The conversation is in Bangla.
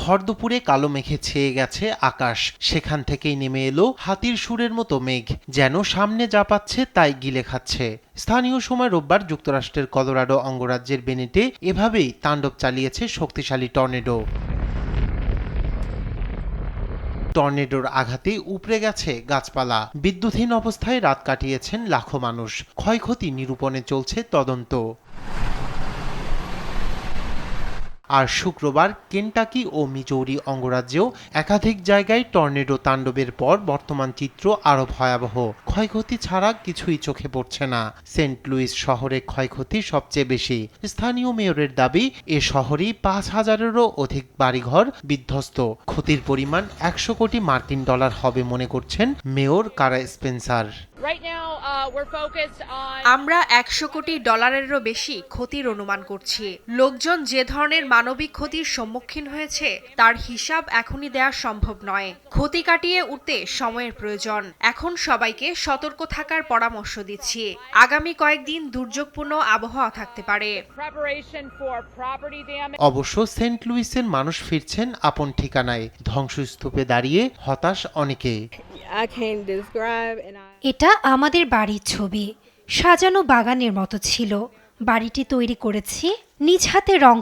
ভর দুপুরে কালো মেঘে ছেয়ে গেছে আকাশ, সেখান থেকেই নেমে এলো হাতির সুরের মতো মেঘ, যেন সামনে যা পাচ্ছে তাই গিলে খাচ্ছে। স্থানীয় সময় রোববার যুক্তরাষ্ট্রের কলোরাডো অঙ্গরাজ্যের বেনেটে এভাবেই তাণ্ডব চালিয়েছে শক্তিশালী টর্নেডো। টর্নেডোর আঘাতে উপড়ে গেছে গাছপালা, বিদ্যুৎহীন অবস্থায় রাত কাটিয়েছেন লাখো মানুষ। ক্ষয়ক্ষতি নিরূপণে চলছে তদন্ত। আর শুক্রবার কেন্টাকি ও মিজৌরি অঙ্গরাজ্যেও একাধিক জায়গায় টর্নেডো তাণ্ডবের পর বর্তমান চিত্র আরো ভয়াবহ। ক্ষয়ক্ষতি ছাড়া কিছুই চোখে পড়ছে না। সেন্ট লুইস শহরে ক্ষয়ক্ষতি সবচেয়ে বেশি। স্থানীয় মেয়রের দাবি, এ শহরেই 5,000-এরও অধিক বাড়িঘর বিধ্বস্ত। ক্ষতির পরিমাণ 100 কোটি মার্কিন ডলার হবে মনে করছেন মেয়র কারা স্পেন্সার। আমরা 100 কোটি ডলারেরও বেশি ক্ষতির অনুমান করছি। লোকজন যে ধরনের মানবিক ক্ষতির সম্মুখীন হয়েছে তার হিসাব এখনই দেওয়া সম্ভব নয়। ক্ষতি কাটিয়ে উঠতে সময়ের প্রয়োজন। এখন সবাইকে সতর্ক থাকার পরামর্শ দিচ্ছি। আগামী কয়েকদিন দুর্যোগপূর্ণ আবহাওয়া থাকতে পারে। অবশ্য সেন্ট লুইসের মানুষ ফিরছেন আপন ঠিকানায়। ধ্বংসস্তূপে দাঁড়িয়ে হতাশ অনেকে। এটা আমাদের বাড়ির ছবি। সাজানো বাগানের মতো ছিল। বাড়িটি তৈরি করেছি নিজ হাতে রং